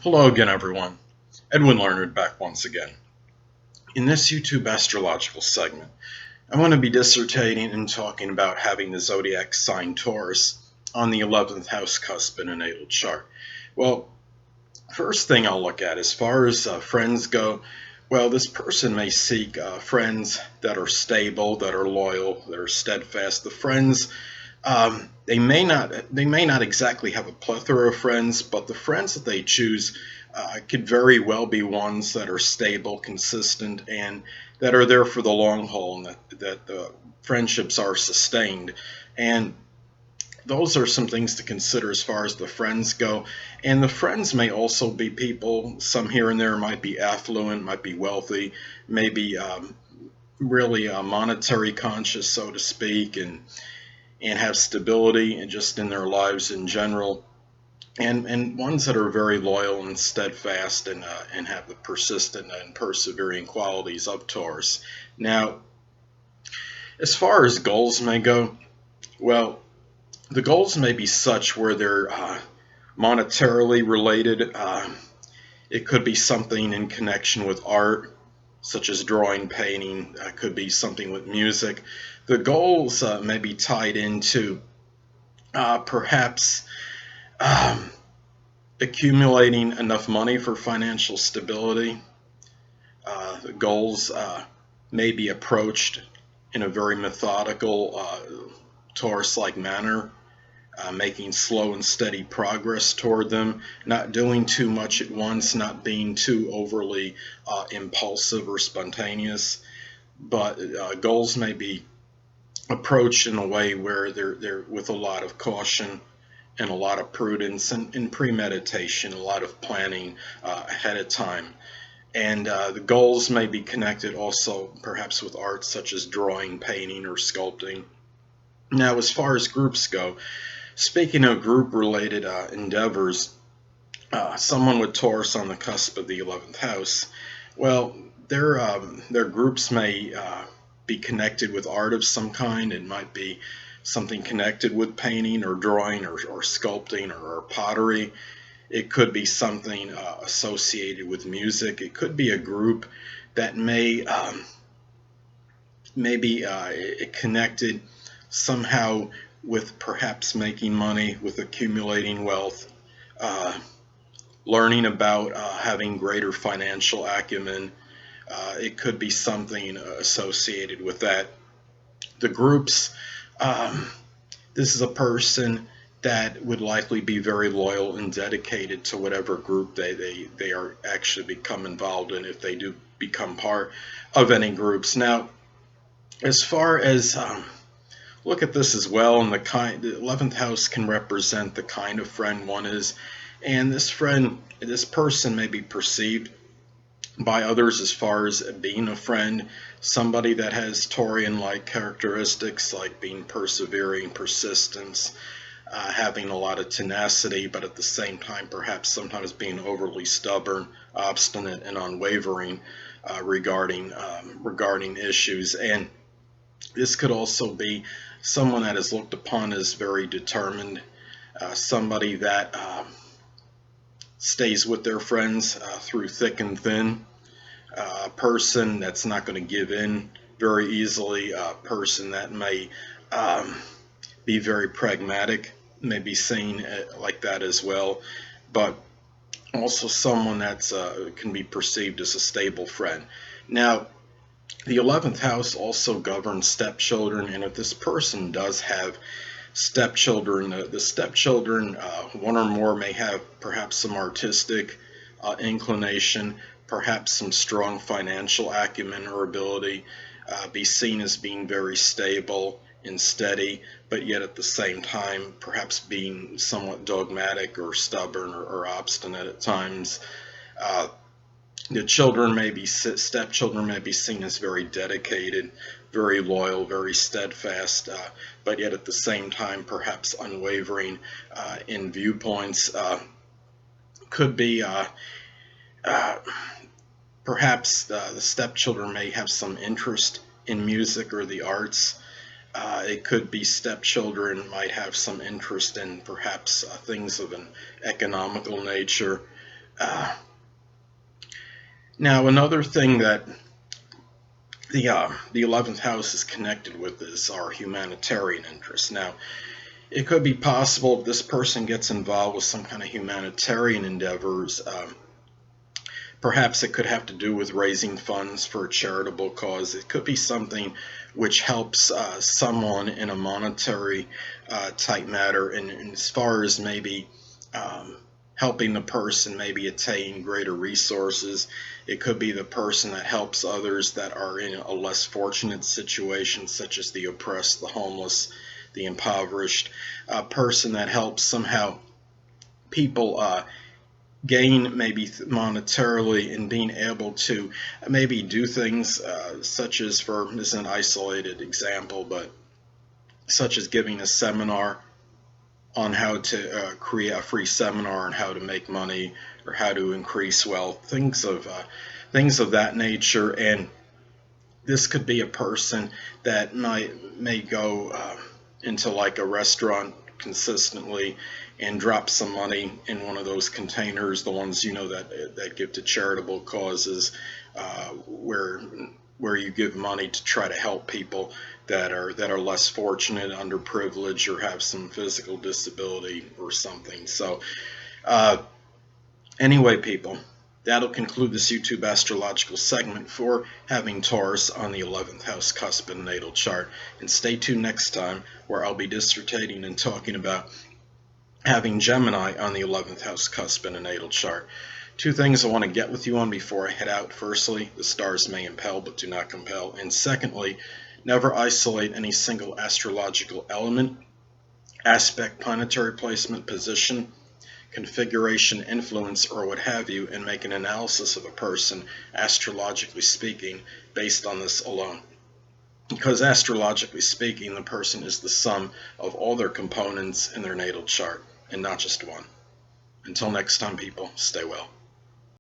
Hello again, everyone. Edwin Learnard back once again. In this YouTube astrological segment, I want to be dissertating and talking about having the zodiac sign Taurus on the 11th house cusp in a natal chart. Well, first thing I'll look at as far as friends go, well, this person may seek friends that are stable, that are loyal, that are steadfast. The friends they may not exactly have a plethora of friends, but the friends that they choose could very well be ones that are stable, consistent, and that are there for the long haul, and that the friendships are sustained. And those are some things to consider as far as the friends go. And the friends may also be people, some here and there might be affluent, might be wealthy, maybe really monetary conscious, so to speak, and have stability and just in their lives in general, and ones that are very loyal and steadfast and have the persistent and persevering qualities of Taurus. Now, as far as goals may go, well, the goals may be such where they're monetarily related. It could be something in connection with art, such as drawing, painting. Could be something with music. The goals may be tied into perhaps accumulating enough money for financial stability. The goals may be approached in a very methodical, Taurus-like manner, making slow and steady progress toward them, not doing too much at once, not being too overly impulsive or spontaneous. But goals may be approached in a way where they're with a lot of caution and a lot of prudence and premeditation, a lot of planning ahead of time. And the goals may be connected also perhaps with arts such as drawing, painting, or sculpting. Now, as far as groups go, speaking of group-related endeavors, someone with Taurus on the cusp of the 11th house, well, their groups may be connected with art of some kind. It might be something connected with painting or drawing or sculpting or pottery. It could be something associated with music. It could be a group that may be connected somehow with perhaps making money, with accumulating wealth, learning about having greater financial acumen. It could be something associated with that. The groups, this is a person that would likely be very loyal and dedicated to whatever group they are actually become involved in, if they do become part of any groups. Now, as far as look at this as well, and the 11th house can represent the kind of friend one is, and this person may be perceived by others as far as being a friend, somebody that has Taurian-like characteristics like being persevering, persistence, having a lot of tenacity, but at the same time perhaps sometimes being overly stubborn, obstinate, and unwavering regarding issues. And this could also be someone that is looked upon as very determined, somebody that stays with their friends through thick and thin, a person that's not going to give in very easily, a person that may be very pragmatic, may be seen like that as well, but also someone that can be perceived as a stable friend. Now, the 11th house also governs stepchildren, and if this person does have stepchildren, the stepchildren, one or more, may have perhaps some artistic inclination, perhaps some strong financial acumen or ability, be seen as being very stable and steady, but yet at the same time perhaps being somewhat dogmatic or stubborn or obstinate at times. The stepchildren may be seen as very dedicated, very loyal, very steadfast, but yet at the same time perhaps unwavering in viewpoints. Could be perhaps the stepchildren may have some interest in music or the arts. It could be stepchildren might have some interest in perhaps things of an economical nature. Now, another thing that the 11th house is connected with is our humanitarian interests. Now, it could be possible if this person gets involved with some kind of humanitarian endeavors. Perhaps it could have to do with raising funds for a charitable cause. It could be something which helps someone in a monetary type matter, and as far as maybe helping the person maybe attain greater resources. It could be the person that helps others that are in a less fortunate situation, such as the oppressed, the homeless, the impoverished. A person that helps somehow people gain maybe monetarily in being able to maybe do things such as, for this is an isolated example, but such as giving a seminar on how to create a free seminar on how to make money or how to increase wealth, things of that nature. And this could be a person that may go into like a restaurant consistently and drop some money in one of those containers, the ones that give to charitable causes, where you give money to try to help people that are less fortunate, underprivileged, or have some physical disability or something. So anyway, people, that'll conclude this YouTube astrological segment for having Taurus on the 11th house cusp in natal chart. And stay tuned next time, where I'll be dissertating and talking about having Gemini on the 11th house cusp in a natal chart. Two things I want to get with you on before I head out. Firstly, the stars may impel but do not compel. And secondly, never isolate any single astrological element, aspect, planetary placement, position, configuration, influence, or what have you, and make an analysis of a person, astrologically speaking, based on this alone. Because astrologically speaking, the person is the sum of all their components in their natal chart, and not just one. Until next time, people, stay well.